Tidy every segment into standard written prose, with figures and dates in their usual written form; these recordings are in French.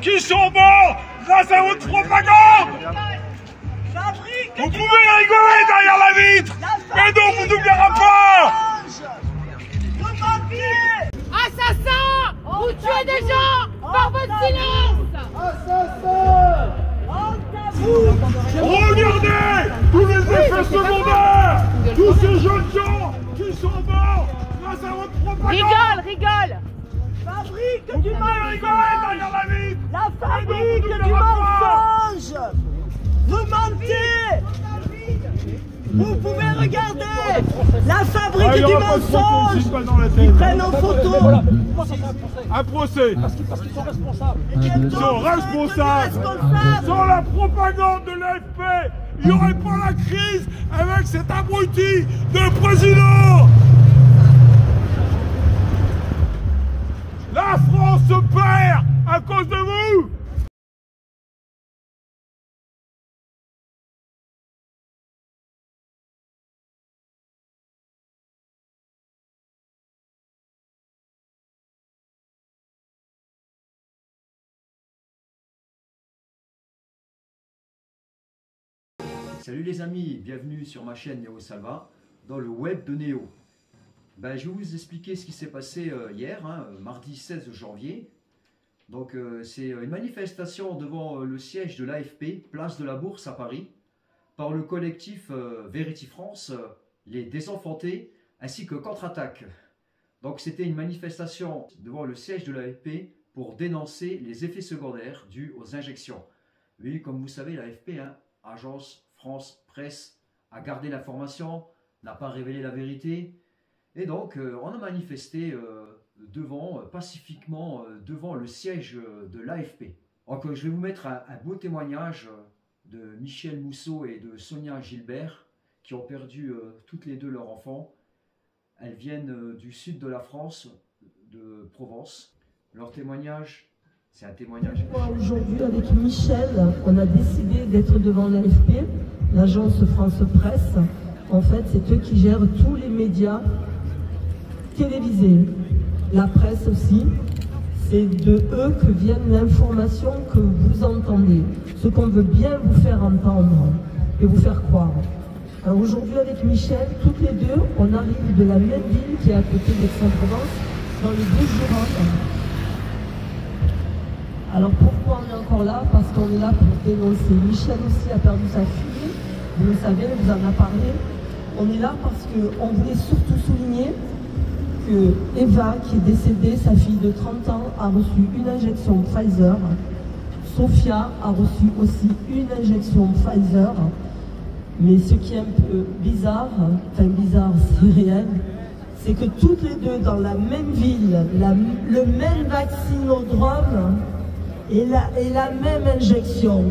qui sont morts grâce à votre propagande. Vous pouvez rigoler derrière la vitre, mais donc vous n'oublierez pas. Assassins, vous tuez des gens par votre silence. Assassins! Regardez tous les effets secondaires, tous ces jeunes gens qui sont morts grâce à votre propagande. Rigole. Fabrique du mensonge. La fabrique du mensonge. Vous mentez. Vous pouvez regarder la fabrique du mensonge. Ils prennent en photo. Un procès. Parce qu'ils sont responsables. Ils sont responsables. Sans la propagande de l'AFP, il n'y aurait pas la crise avec cet abruti de président. La France se perd à cause de vous. Salut les amis, bienvenue sur ma chaîne Néo Salva, dans le web de Néo. Je vais vous expliquer ce qui s'est passé hier, mardi 16 janvier. Donc c'est une manifestation devant le siège de l'AFP, place de la Bourse à Paris, par le collectif Vérité France, les Désenfantés, ainsi que Contre-Attaque. Donc c'était une manifestation devant le siège de l'AFP pour dénoncer les effets secondaires dus aux injections. Oui, comme vous savez, l'AFP, Agence France Presse, a gardé l'information, n'a pas révélé la vérité. Et donc, on a manifesté pacifiquement devant le siège de l'AFP. Donc, je vais vous mettre un beau témoignage de Michel Mousseau et de Sonia Gilbert, qui ont perdu toutes les deux leurs enfants. Elles viennent du sud de la France, de Provence. Leur témoignage, c'est un témoignage. Aujourd'hui, avec Michel, on a décidé d'être devant l'AFP, l'agence France Presse. En fait, c'est eux qui gèrent tous les médias télévisés, la presse aussi. C'est de eux que vient l'information que vous entendez, ce qu'on veut bien vous faire entendre et vous faire croire. Alors aujourd'hui, avec Michel, toutes les deux, on arrive de la même ville qui est à côté d'Aix-en-Provence, dans les Bouches-du-Rhône. Alors pourquoi on est encore là? Parce qu'on est là pour dénoncer. Michel aussi a perdu sa fille, vous le savez, vous en a parlé. On est là parce qu'on voulait surtout souligner que Eva, qui est décédée, sa fille de 30 ans, a reçu une injection Pfizer. Sophia a reçu aussi une injection Pfizer. Mais ce qui est un peu bizarre, c'est réel, c'est que toutes les deux dans la même ville, le même vaccinodrome, et la même injection.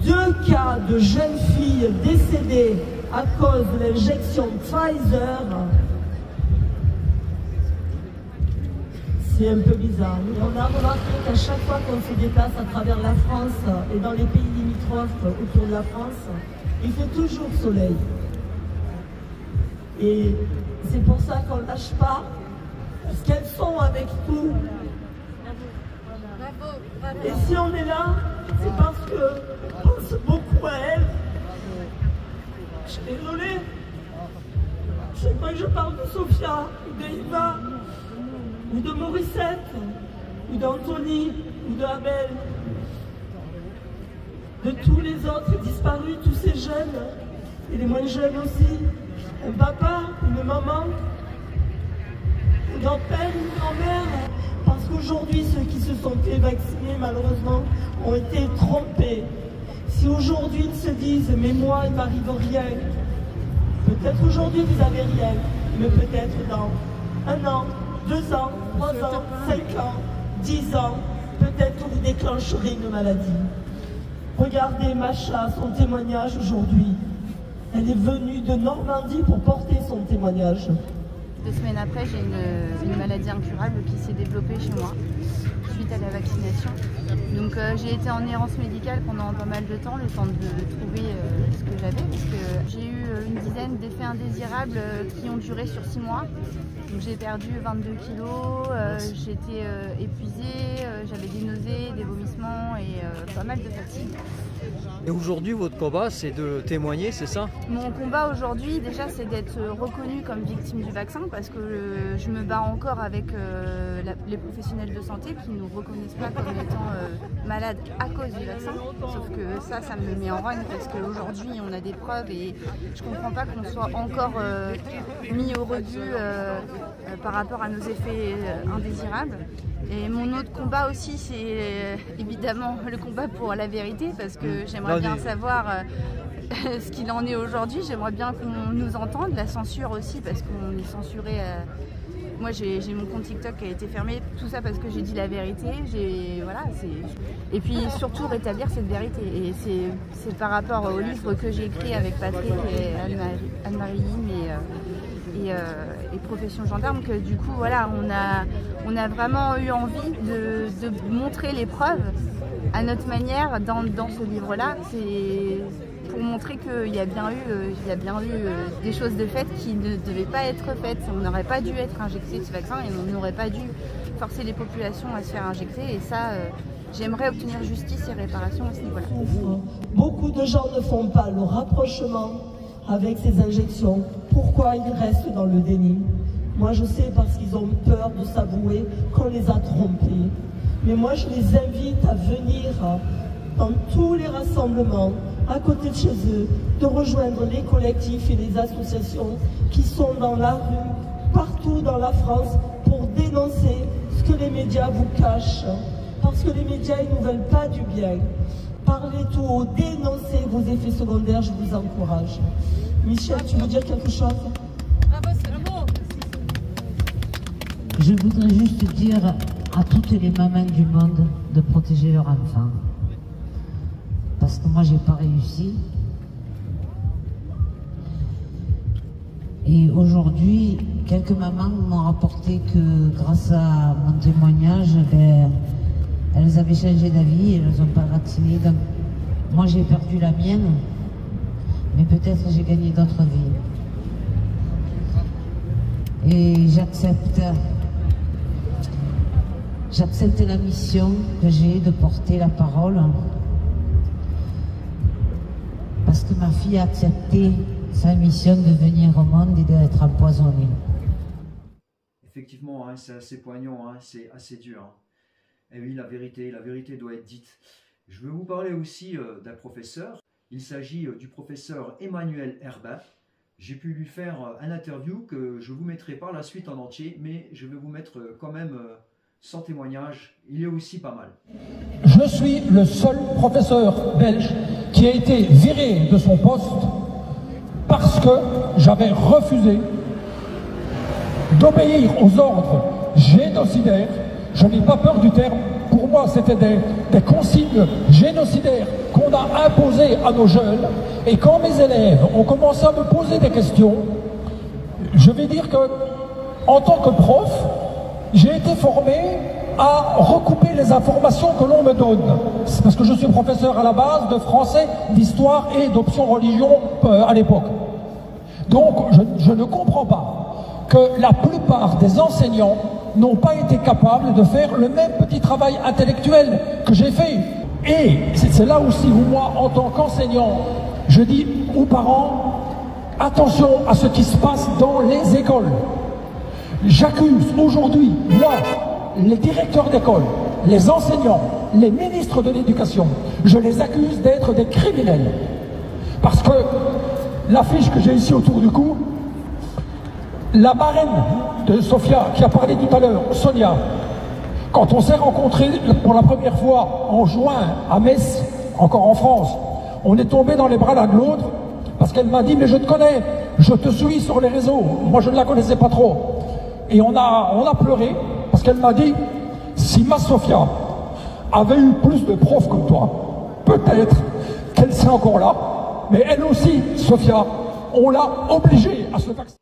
2 cas de jeunes filles décédées à cause de l'injection Pfizer. C'est un peu bizarre. On a remarqué qu'à chaque fois qu'on se déplace à travers la France et dans les pays limitrophes autour de la France, il fait toujours soleil. Et c'est pour ça qu'on ne lâche pas, parce qu'elles sont avec nous. Et si on est là, c'est parce qu'on pense beaucoup à elles. Je suis désolée. Chaque fois que je parle de Sophia, ou d'Eva, ou de Morissette, ou d'Anthony, ou de Abel, de tous les autres disparus, tous ces jeunes, et les moins jeunes aussi, un papa, une maman, un grand-père, une grand-mère. Parce qu'aujourd'hui, ceux qui se sont fait vacciner, malheureusement, ont été trompés. Si aujourd'hui ils se disent « mais moi, il ne m'arrive rien », peut-être aujourd'hui vous n'avez rien, mais peut-être dans 1 an, 2 ans, 3 ans, 5 ans, 10 ans, peut-être que vous déclencherez une maladie. Regardez Macha, son témoignage aujourd'hui. Elle est venue de Normandie pour porter son témoignage. 2 semaines après, j'ai une maladie incurable qui s'est développée chez moi suite à la vaccination. Donc j'ai été en errance médicale pendant pas mal de temps, le temps de trouver ce que j'avais, parce que j'ai eu une dizaine d'effets indésirables qui ont duré sur 6 mois. Donc j'ai perdu 22 kilos, j'étais épuisée, j'avais des nausées, des vomissements. vomissements et pas mal de fatigue. Et aujourd'hui, votre combat, c'est de témoigner, c'est ça? Mon combat aujourd'hui, déjà, c'est d'être reconnue comme victime du vaccin parce que je me bats encore avec les professionnels de santé qui ne nous reconnaissent pas comme étant malades à cause du vaccin. Sauf que ça me met en rogne parce qu'aujourd'hui, on a des preuves et je ne comprends pas qu'on soit encore mis au rebut par rapport à nos effets indésirables. Et mon autre combat aussi, c'est évidemment le combat pour la vérité, parce que j'aimerais bien savoir ce qu'il en est aujourd'hui. J'aimerais bien qu'on nous entende, la censure aussi, parce qu'on est censuré. Moi, j'ai mon compte TikTok qui a été fermé, tout ça parce que j'ai dit la vérité. Voilà, et puis surtout rétablir cette vérité. Et c'est par rapport au livre que j'ai écrit avec Patrick et Anne-Marie et Profession Gendarme que du coup voilà on a vraiment eu envie de montrer les preuves à notre manière dans ce livre-là. C'est pour montrer qu'il y a bien eu des choses de faites qui ne devaient pas être faites. On n'aurait pas dû être injecté de ce vaccin et on n'aurait pas dû forcer les populations à se faire injecter. Et ça, j'aimerais obtenir justice et réparation à ce niveau-là. Beaucoup de gens ne font pas le rapprochement avec ces injections. Pourquoi ils restent dans le déni? Moi je sais, parce qu'ils ont peur de s'avouer qu'on les a trompés. Mais moi je les invite à venir dans tous les rassemblements, à côté de chez eux, de rejoindre les collectifs et les associations qui sont dans la rue, partout dans la France, pour dénoncer ce que les médias vous cachent. Parce que les médias, ils ne veulent pas du bien. Parlez tout haut, dénoncez vos effets secondaires, je vous encourage. Michel, tu veux dire quelque chose? Je voudrais juste dire à toutes les mamans du monde de protéger leurs enfants. Parce que moi, j'ai pas réussi. Et aujourd'hui, quelques mamans m'ont rapporté que grâce à mon témoignage, elles avaient changé d'avis et elles ne sont pas vaccinées. Donc, moi, j'ai perdu la mienne, mais peut-être j'ai gagné d'autres vies. Et j'accepte la mission que j'ai de porter la parole, parce que ma fille a accepté sa mission de venir au monde et d'être empoisonnée. Effectivement, hein, c'est assez poignant, hein, c'est assez dur. Hein. Et oui, la vérité doit être dite. Je veux vous parler aussi d'un professeur. Il s'agit du professeur Emmanuel Herbin. J'ai pu lui faire un interview que je vous mettrai par la suite en entier, mais je vais vous mettre quand même son témoignage. Il est aussi pas mal. Je suis le seul professeur belge qui a été viré de son poste parce que j'avais refusé d'obéir aux ordres génocidaires. Je n'ai pas peur du terme. Pour moi, c'était des consignes génocidaires qu'on a imposées à nos jeunes. Et quand mes élèves ont commencé à me poser des questions, je vais dire que, en tant que prof, j'ai été formé à recouper les informations que l'on me donne. C'est parce que je suis professeur à la base de français, d'histoire et d'option religion à l'époque. Donc, je ne comprends pas que la plupart des enseignants n'ont pas été capables de faire le même petit travail intellectuel que j'ai fait. Et c'est là aussi où moi, en tant qu'enseignant, je dis aux parents, attention à ce qui se passe dans les écoles. J'accuse aujourd'hui, moi, les directeurs d'école, les enseignants, les ministres de l'éducation, je les accuse d'être des criminels. Parce que l'affiche que j'ai ici autour du cou, la marraine de Sofia, qui a parlé tout à l'heure, Sonia, quand on s'est rencontrés pour la première fois en juin à Metz, encore en France, on est tombé dans les bras l'un de l'autre, parce qu'elle m'a dit, mais je te connais, je te suis sur les réseaux. Moi, je ne la connaissais pas trop. Et on a pleuré, parce qu'elle m'a dit, si ma Sofia avait eu plus de profs comme toi, peut-être qu'elle serait encore là, mais elle aussi, Sofia, on l'a obligée à se vacciner.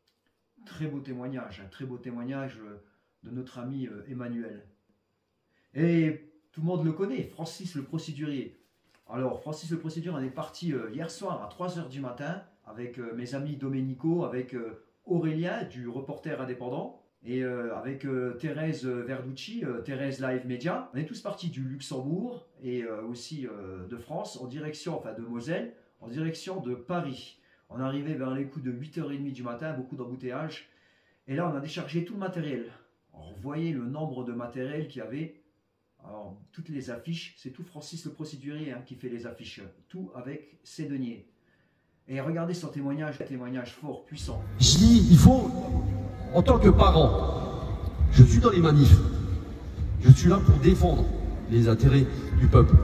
Très beau témoignage, un très beau témoignage de notre ami Emmanuel. Et tout le monde le connaît, Francis le procédurier. Alors, Francis le procédurier, on est parti hier soir à 3 h du matin avec mes amis Domenico, avec Aurélien du Reporter Indépendant. Et avec Thérèse Verducci, Thérèse Live Media, on est tous partis du Luxembourg et aussi de France en direction, enfin de Moselle, en direction de Paris. On est arrivé vers les coups de 8h30 du matin, beaucoup d'embouteillages. Et là, on a déchargé tout le matériel. Alors, vous voyez le nombre de matériel qu'il y avait. Alors, toutes les affiches, c'est tout Francis le procédurier hein, qui fait les affiches. Tout avec ses deniers. Et regardez son témoignage, un témoignage fort, puissant. Je dis, il faut, en tant que parent, je suis dans les manifs. Je suis là pour défendre les intérêts du peuple.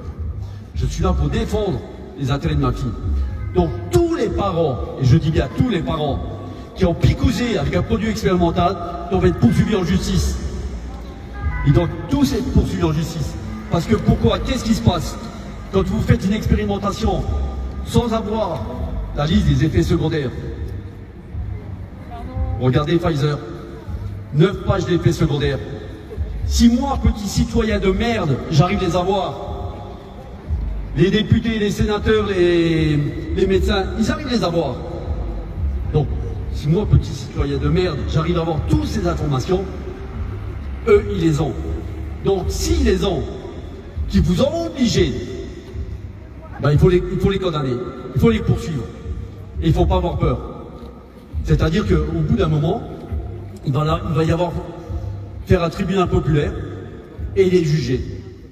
Je suis là pour défendre les intérêts de ma fille. Donc tous les parents, et je dis bien tous les parents, qui ont picousé avec un produit expérimental, doivent être poursuivis en justice. Ils doivent tous être poursuivis en justice. Parce que pourquoi? Qu'est-ce qui se passe quand vous faites une expérimentation sans avoir la liste des effets secondaires? Regardez Pfizer, 9 pages d'effets secondaires. Si moi, petit citoyen de merde, j'arrive à les avoir, les députés, les sénateurs, les médecins, ils arrivent à les avoir. Donc, si moi, petit citoyen de merde, j'arrive à avoir toutes ces informations, eux, ils les ont. Donc, s'ils les ont, qu'ils vous ont obligé, ben, il faut les condamner, il faut les poursuivre. Et il ne faut pas avoir peur. C'est-à-dire qu'au bout d'un moment, il va y avoir faire un tribunal populaire et il est jugé.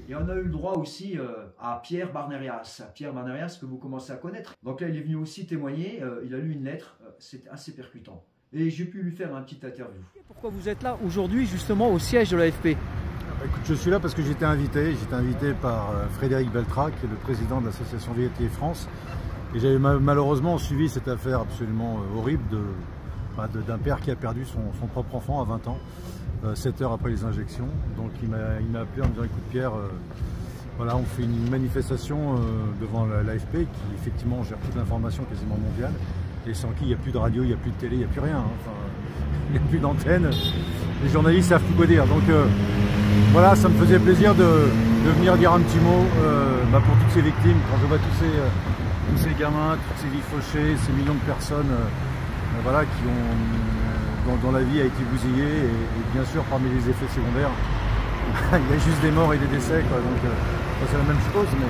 Et on a eu le droit aussi à Pierre Barnerias. Pierre Barnerias que vous commencez à connaître. Donc là, il est venu aussi témoigner. Il a lu une lettre. C'était assez percutant. Et j'ai pu lui faire un petit interview. Pourquoi vous êtes là aujourd'hui, justement, au siège de l'AFP? Écoute, je suis là parce que j'étais invité. J'étais invité par Frédéric Beltra, qui est le président de l'association Vérité France. Et j'avais malheureusement suivi cette affaire absolument horrible d'un père qui a perdu son propre enfant à 20 ans, 7 heures après les injections. Donc il m'a appelé en me disant, écoute Pierre, voilà, on fait une manifestation devant l'AFP qui effectivement gère toute l'information quasiment mondiale et sans qui il n'y a plus de radio, il n'y a plus de télé, il n'y a plus rien. Hein. Enfin, il n'y a plus d'antenne. Les journalistes savent plus quoi dire. Donc voilà, ça me faisait plaisir de venir dire un petit mot pour toutes ces victimes. Quand je vois tous ces gamins, toutes ces vies fauchées, ces millions de personnes voilà, qui ont, dont la vie a été bousillée et bien sûr parmi les effets secondaires il y a juste des morts et des décès quoi. Donc c'est la même chose, mais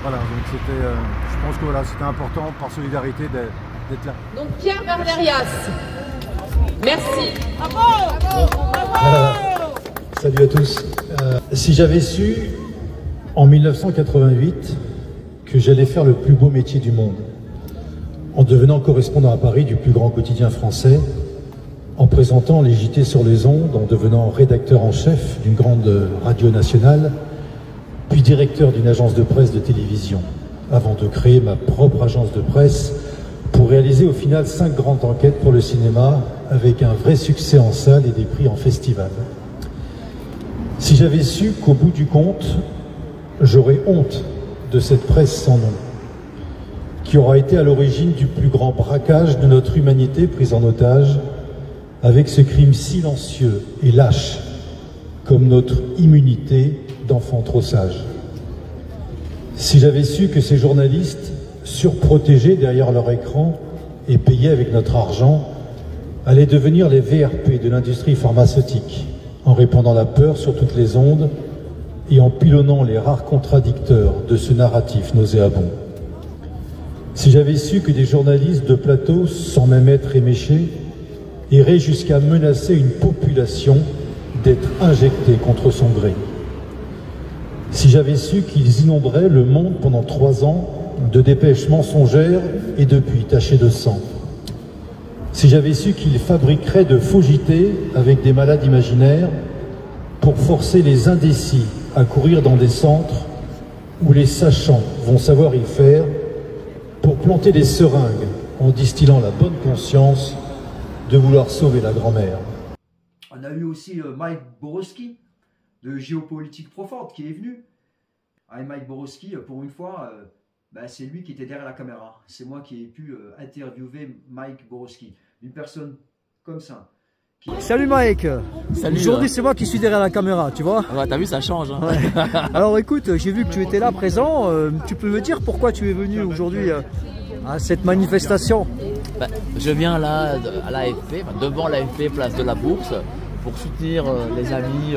voilà, donc c'était je pense que voilà, c'était important par solidarité d'être là. Donc Pierre Barnerias, merci. Salut à tous. Si j'avais su en 1988 que j'allais faire le plus beau métier du monde, en devenant correspondant à Paris du plus grand quotidien français, en présentant les JT sur les ondes, en devenant rédacteur en chef d'une grande radio nationale, puis directeur d'une agence de presse de télévision, avant de créer ma propre agence de presse pour réaliser au final 5 grandes enquêtes pour le cinéma avec un vrai succès en salle et des prix en festival. Si j'avais su qu'au bout du compte, j'aurais honte de cette presse sans nom, qui aura été à l'origine du plus grand braquage de notre humanité prise en otage, avec ce crime silencieux et lâche, comme notre immunité d'enfants trop sages. Si j'avais su que ces journalistes, surprotégés derrière leur écran et payés avec notre argent, allaient devenir les VRP de l'industrie pharmaceutique, en répandant la peur sur toutes les ondes et en pilonnant les rares contradicteurs de ce narratif nauséabond. Si j'avais su que des journalistes de plateau, sans même être éméchés, iraient jusqu'à menacer une population d'être injectée contre son gré. Si j'avais su qu'ils inonderaient le monde pendant 3 ans de dépêches mensongères et de puits tachés de sang. Si j'avais su qu'ils fabriqueraient de faux JT avec des malades imaginaires pour forcer les indécis à courir dans des centres où les sachants vont savoir y faire, pour planter des seringues en distillant la bonne conscience de vouloir sauver la grand-mère. On a eu aussi Mike Borowski de Géopolitique Profonde qui est venu. Et Mike Borowski, pour une fois, c'est lui qui était derrière la caméra. C'est moi qui ai pu interviewer Mike Borowski. Une personne comme ça. Salut Mike. Salut. Aujourd'hui c'est moi qui suis derrière la caméra, tu vois. Ouais, t'as vu, ça change. Hein. Ouais. Alors écoute, j'ai vu que tu étais là présent. Tu peux me dire pourquoi tu es venu aujourd'hui à cette manifestation? Je viens là à l'AFP, devant l'AFP, place de la Bourse, pour soutenir les amis,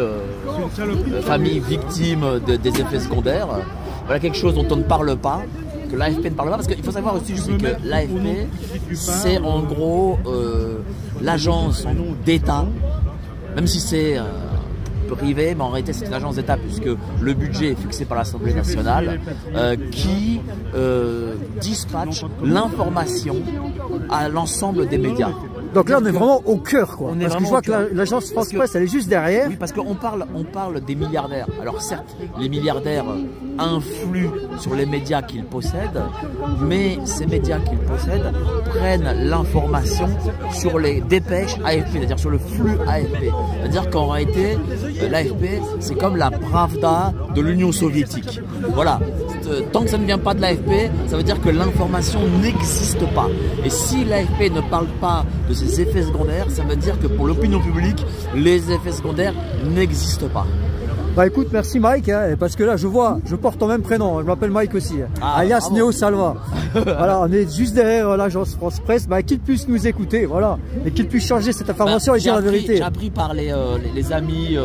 familles victimes des effets secondaires. Voilà quelque chose dont on ne parle pas, que l'AFP ne parle pas, parce qu'il faut savoir aussi que l'AFP, c'est en gros l'agence d'État, même si c'est privé, mais en réalité c'est une agence d'État puisque le budget est fixé par l'Assemblée nationale qui dispatche l'information à l'ensemble des médias. Donc là on est vraiment au cœur quoi. Parce que je vois que l'agence France Presse elle est juste derrière. Oui, parce qu'on parle des milliardaires. Alors certes, les milliardaires influent sur les médias qu'ils possèdent, mais ces médias qu'ils possèdent prennent l'information sur les dépêches AFP, c'est-à-dire sur le flux AFP. C'est-à-dire qu'en réalité, l'AFP c'est comme la Pravda de l'Union soviétique. Voilà. Tant que ça ne vient pas de l'AFP, ça veut dire que l'information n'existe pas. Et si l'AFP ne parle pas de ces effets secondaires, ça veut dire que pour l'opinion publique, les effets secondaires n'existent pas. Bah écoute, merci Mike, hein, parce que là je porte ton même prénom, je m'appelle Mike aussi, alias Néo Salva. Voilà, on est juste derrière l'agence France Presse, bah, qu'ils puissent nous écouter, voilà, et qu'ils puissent changer cette information et dire la vérité. J'ai appris par les amis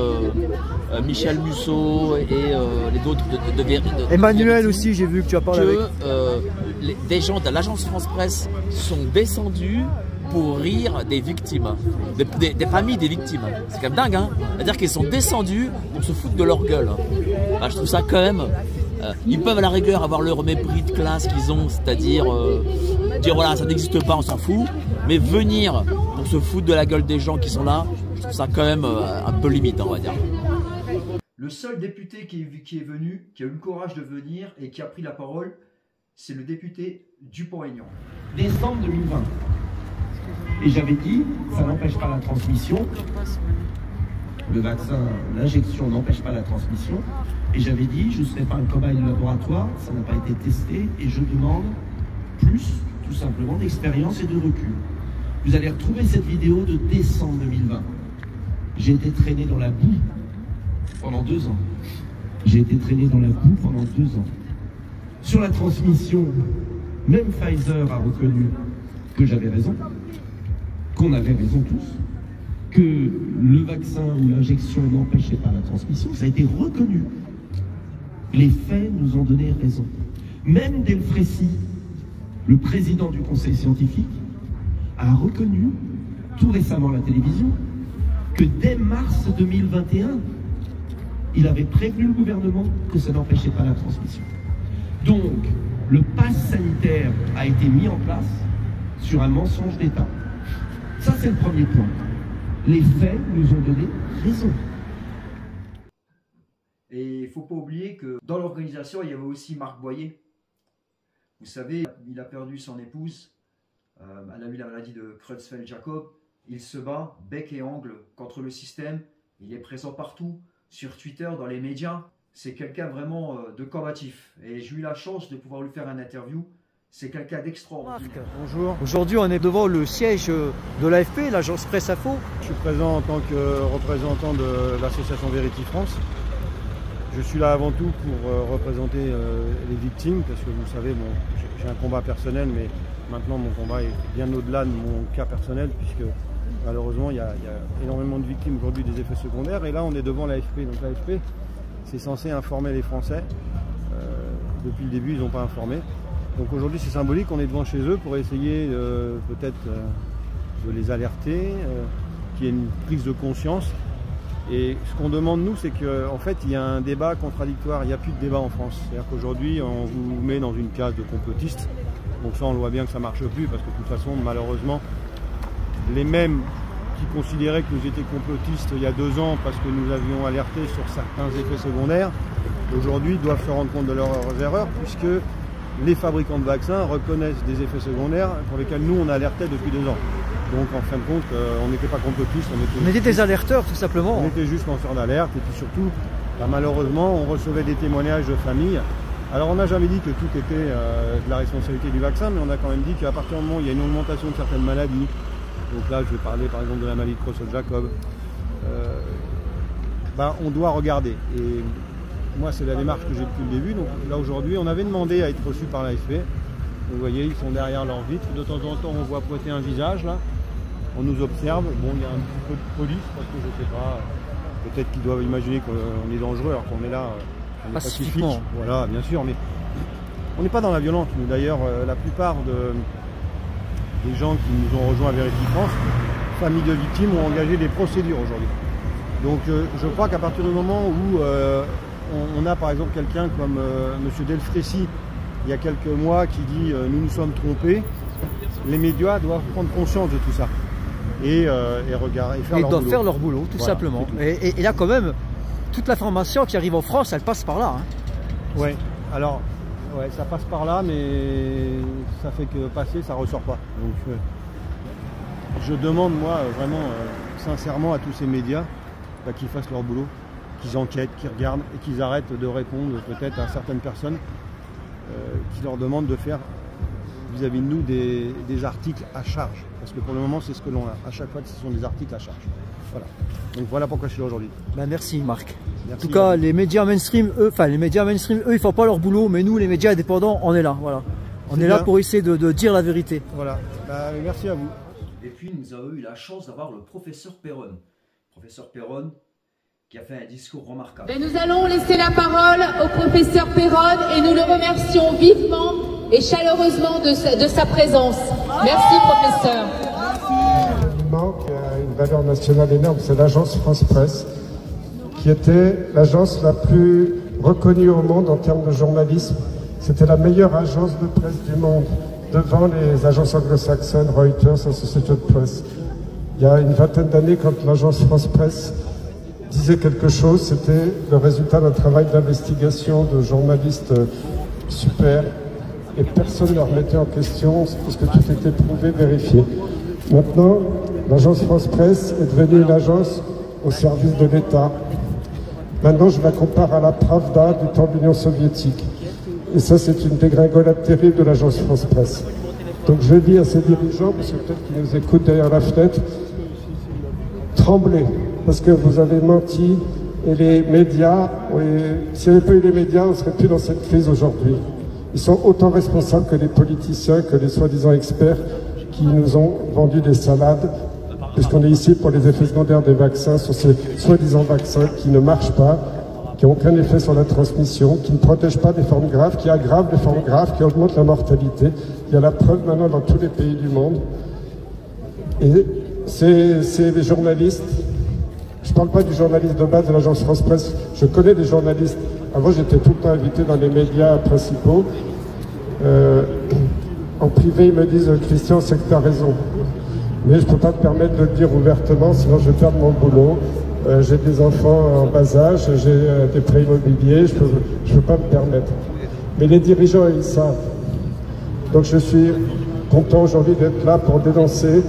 Michel Musso et les autres de Emmanuel aussi, j'ai vu que tu as parlé avec. Des gens de l'agence France Presse sont descendus pour rire des victimes, des familles des victimes. C'est quand même dingue, hein. C'est-à-dire qu'ils sont descendus pour se foutre de leur gueule. Bah, je trouve ça quand même... ils peuvent à la rigueur avoir leur mépris de classe qu'ils ont, c'est-à-dire dire voilà, ça n'existe pas, on s'en fout, mais venir pour se foutre de la gueule des gens qui sont là, je trouve ça quand même un peu limite, on va dire. Le seul député qui est venu, qui a eu le courage de venir et qui a pris la parole, c'est le député Dupont-Aignan. Décembre 2020. Et j'avais dit, ça n'empêche pas la transmission. Le vaccin, l'injection n'empêche pas la transmission. Et j'avais dit, je ne serai pas un cobaye de laboratoire, ça n'a pas été testé, et je demande plus, tout simplement, d'expérience et de recul. Vous allez retrouver cette vidéo de décembre 2020. J'ai été traîné dans la boue pendant 2 ans. J'ai été traîné dans la boue pendant 2 ans. Sur la transmission, même Pfizer a reconnu que j'avais raison, qu'on avait raison tous, que le vaccin ou l'injection n'empêchait pas la transmission, ça a été reconnu. Les faits nous ont donné raison. Même Delfrécy, le président du conseil scientifique, a reconnu, tout récemment à la télévision, que dès mars 2021, il avait prévenu le gouvernement que ça n'empêchait pas la transmission. Donc, le pass sanitaire a été mis en place sur un mensonge d'État. Ça, c'est le premier point. Les faits nous ont donné raison. Et il ne faut pas oublier que dans l'organisation, il y avait aussi Marc Boyer. Vous savez, il a perdu son épouse. Elle a eu la maladie de Creutzfeldt-Jakob. Il se bat bec et ongle contre le système. Il est présent partout, sur Twitter, dans les médias. C'est quelqu'un vraiment de combatif. Et j'ai eu la chance de pouvoir lui faire une interview. C'est quelqu'un d'extraordinaire. Bonjour. Aujourd'hui, on est devant le siège de l'AFP, l'agence Presse Info. Je suis présent en tant que représentant de l'association Vérité France. Je suis là avant tout pour représenter les victimes, parce que vous le savez, bon, j'ai un combat personnel, mais maintenant mon combat est bien au-delà de mon cas personnel, puisque malheureusement il y a énormément de victimes aujourd'hui des effets secondaires, et là on est devant l'AFP. Donc l'AFP, c'est censé informer les Français. Depuis le début, ils n'ont pas informé. Donc aujourd'hui c'est symbolique, on est devant chez eux pour essayer peut-être de les alerter, qu'il y ait une prise de conscience. Et ce qu'on demande nous, c'est qu'en fait il y a un débat contradictoire, il n'y a plus de débat en France. C'est-à-dire qu'aujourd'hui on vous met dans une case de complotistes. Donc ça on le voit bien que ça ne marche plus, parce que de toute façon malheureusement les mêmes qui considéraient que nous étions complotistes il y a 2 ans parce que nous avions alerté sur certains effets secondaires, aujourd'hui doivent se rendre compte de leurs erreurs, puisque les fabricants de vaccins reconnaissent des effets secondaires pour lesquels nous on alertait depuis 2 ans. Donc en fin de compte, on n'était pas complotistes, on était des alerteurs tout simplement. On était juste lanceurs d'alerte, et puis surtout, bah, malheureusement, on recevait des témoignages de familles. Alors on n'a jamais dit que tout était de la responsabilité du vaccin, mais on a quand même dit qu'à partir du moment où il y a une augmentation de certaines maladies, donc là je vais parler par exemple de la maladie de Creutzfeldt-Jakob, bah, on doit regarder. Et moi c'est la démarche que j'ai depuis le début. Donc là aujourd'hui on avait demandé à être reçu par l'AFP. Vous voyez, ils sont derrière leur vitre. De temps en temps on voit pointer un visage là. on nous observe. Bon, il y a un petit peu de police parce que je sais pas, peut-être qu'ils doivent imaginer qu'on est dangereux alors qu'on est là, on est pacifique. Voilà, bien sûr, mais on n'est pas dans la violence. Nous d'ailleurs, la plupart des gens qui nous ont rejoints à Vérity France, familles de victimes, ont engagé des procédures aujourd'hui. Donc je crois qu'à partir du moment où on a par exemple quelqu'un comme M. Delfrécy, il y a quelques mois, qui dit nous nous sommes trompés, les médias doivent prendre conscience de tout ça et faire leur boulot. Tout voilà, simplement. tout. Et là quand même, toute l'information qui arrive en France, elle passe par là. Hein. Ouais, alors ouais, ça passe par là, mais ça fait que passer, ça ressort pas. Donc je demande moi vraiment sincèrement à tous ces médias qu'ils fassent leur boulot, qu'ils enquêtent, qu'ils regardent et qu'ils arrêtent de répondre peut-être à certaines personnes qui leur demandent de faire vis-à-vis de nous des articles à charge. Parce que pour le moment, c'est ce que l'on a. À chaque fois, ce sont des articles à charge. Voilà. Donc voilà pourquoi je suis là aujourd'hui. Ben merci Marc. Merci, en tout cas, les médias mainstream, eux, ils font pas leur boulot, mais nous, les médias indépendants, on est là. Voilà. On est là pour essayer de dire la vérité. Voilà. Ben, merci à vous. Et puis nous avons eu la chance d'avoir le professeur Perron. Professeur Perron qui a fait un discours remarquable. Et nous allons laisser la parole au professeur Perron et nous le remercions vivement et chaleureusement de sa présence. Merci professeur. Il manque une valeur nationale énorme, c'est l'agence France Presse, qui était l'agence la plus reconnue au monde en termes de journalisme. C'était la meilleure agence de presse du monde, devant les agences anglo-saxonnes, Reuters, Associated Press. Il y a une vingtaine d'années, quand l'agence France Presse disait quelque chose, c'était le résultat d'un travail d'investigation de journalistes super, et personne ne leur mettait en question parce que tout était prouvé, vérifié. Maintenant, l'agence France Presse est devenue une agence au service de l'État. Maintenant, je la compare à la Pravda du temps de l'Union soviétique. Et ça, c'est une dégringolade terrible de l'agence France Presse. Donc je dis à ces dirigeants, parce que peut-être qu'ils nous écoutent derrière la fenêtre, tremblez, parce que vous avez menti, et les médias, s'il n'y avait pas eu les médias, on ne serait plus dans cette crise aujourd'hui. Ils sont autant responsables que les politiciens, que les soi-disant experts qui nous ont vendu des salades, puisqu'on est ici pour les effets secondaires des vaccins, sur ces soi-disant vaccins qui ne marchent pas, qui n'ont aucun effet sur la transmission, qui ne protègent pas des formes graves, qui aggravent des formes graves, qui augmentent la mortalité. Il y a la preuve maintenant dans tous les pays du monde. Et c'est les journalistes. Je ne parle pas du journaliste de base de l'agence France Presse. Je connais des journalistes. Avant, j'étais tout le temps invité dans les médias principaux. En privé, ils me disent « Christian, c'est que tu as raison. » Mais je ne peux pas me permettre de le dire ouvertement, sinon je vais perdre mon boulot. J'ai des enfants en bas âge, j'ai des prêts immobiliers, je peux pas me permettre. Mais les dirigeants, ils savent. Donc je suis content aujourd'hui d'être là pour dénoncer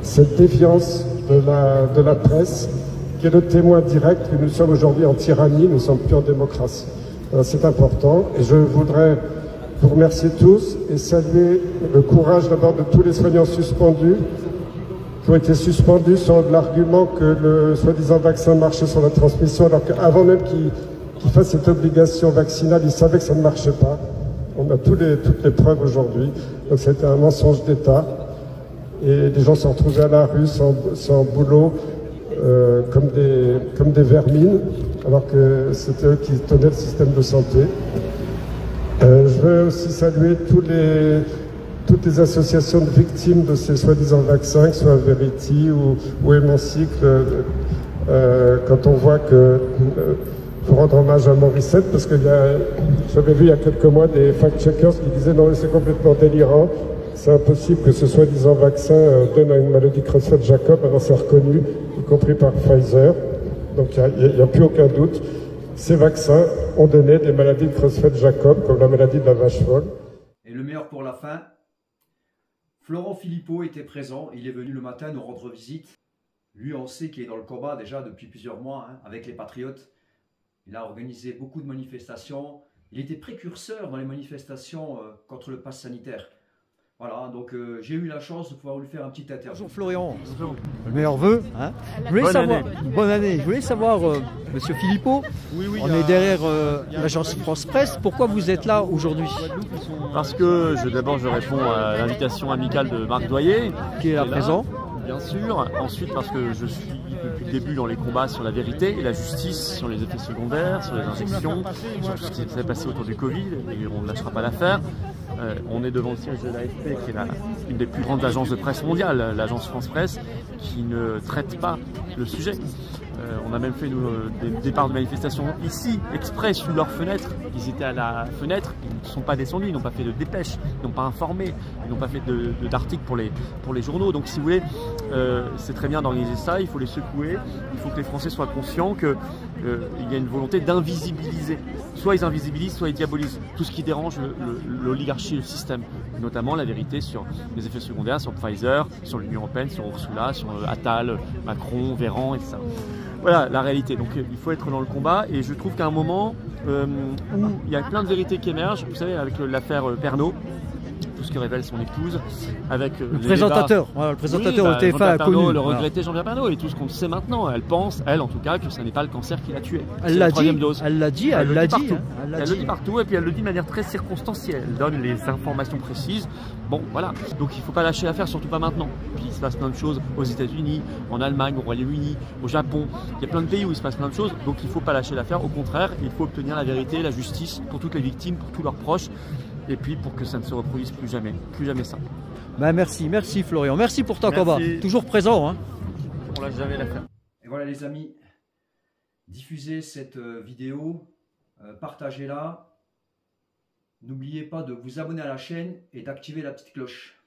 cette défiance de la presse, qui est le témoin direct que nous sommes aujourd'hui en tyrannie, nous ne sommes plus en démocratie. C'est important et je voudrais vous remercier tous et saluer le courage d'abord de tous les soignants suspendus, qui ont été suspendus sur l'argument que le soi-disant vaccin marchait sur la transmission, alors qu'avant même qu'ils fassent cette obligation vaccinale, ils savaient que ça ne marchait pas. On a toutes les preuves aujourd'hui. Donc c'était un mensonge d'État. Et les gens se retrouvaient à la rue sans boulot, comme des vermines, alors que c'était eux qui tenaient le système de santé. Je veux aussi saluer toutes les associations de victimes de ces soi-disant vaccins, que ce soit Verity ou Hémoncycle, quand on voit que faut rendre hommage à Morissette, parce que j'avais vu il y a quelques mois des fact-checkers qui disaient non, c'est complètement délirant, c'est impossible que ce soi-disant vaccin donne à une maladie Creutzfeldt-Jakob, alors c'est reconnu, y compris par Pfizer, donc il n'y a plus aucun doute. Ces vaccins ont donné des maladies de Creutzfeldt-Jakob, comme la maladie de la vache folle. Et le meilleur pour la fin, Florent Philippot était présent, il est venu le matin nous rendre visite. Lui, on sait qu'il est dans le combat déjà depuis plusieurs mois, avec les Patriotes. Il a organisé beaucoup de manifestations. Il était précurseur dans les manifestations contre le pass sanitaire. Voilà, donc j'ai eu la chance de pouvoir lui faire un petit interview. Bonjour Florian, le meilleur vœu. Hein. Bonne année. Je voulais savoir, Monsieur Philippot, on est derrière l'agence France Presse. Pourquoi vous êtes là aujourd'hui? Parce que d'abord je réponds à l'invitation amicale de Marc Doyer, qui est là présent. bien sûr. Ensuite, parce que je suis depuis le début dans les combats sur la vérité et la justice, sur les effets secondaires, sur les injections, sur tout ce qui s'est passé autour du Covid, et on ne lâchera pas l'affaire. On est devant le siège de l'AFP, qui est une des plus grandes agences de presse mondiale, l'agence France Presse, qui ne traite pas le sujet. On a même fait des départs de manifestations ici, exprès sous leur fenêtre. Ils étaient à la fenêtre, ils ne sont pas descendus, ils n'ont pas fait de dépêche, ils n'ont pas informé, ils n'ont pas fait d'articles pour les journaux. Donc si vous voulez, c'est très bien d'organiser ça, il faut les secouer, il faut que les Français soient conscients qu'il y a une volonté d'invisibiliser. Soit ils invisibilisent, soit ils diabolisent tout ce qui dérange l'oligarchie, le système. Et notamment la vérité sur les effets secondaires, sur Pfizer, sur l'Union européenne, sur Ursula, sur Attal, Macron, Véran, etc. Voilà la réalité, donc il faut être dans le combat et je trouve qu'à un moment où il y a plein de vérités qui émergent, vous savez avec l'affaire Pernaut, tout ce que révèle son épouse, avec le présentateur, voilà, le présentateur au TF1 a connu. Le regretté Jean-Pierre Pernaut et tout ce qu'on sait maintenant, elle pense, elle en tout cas, que ce n'est pas le cancer qui l'a tué. Elle l'a dit, elle l'a dit, elle le dit partout et puis elle le dit de manière très circonstancielle, elle donne les informations précises. Bon voilà, donc il ne faut pas lâcher l'affaire, surtout pas maintenant. Puis il se passe plein de choses aux États-Unis, en Allemagne, au Royaume-Uni, au Japon, il y a plein de pays où il se passe plein de choses, donc il ne faut pas lâcher l'affaire, au contraire, il faut obtenir la vérité, la justice pour toutes les victimes, pour tous leurs proches. Et puis pour que ça ne se reproduise plus jamais ça. Ben merci Florian, merci pour ton combat, toujours présent. Hein. On lâche jamais l'affaire. Et voilà les amis, diffusez cette vidéo, partagez-la. N'oubliez pas de vous abonner à la chaîne et d'activer la petite cloche.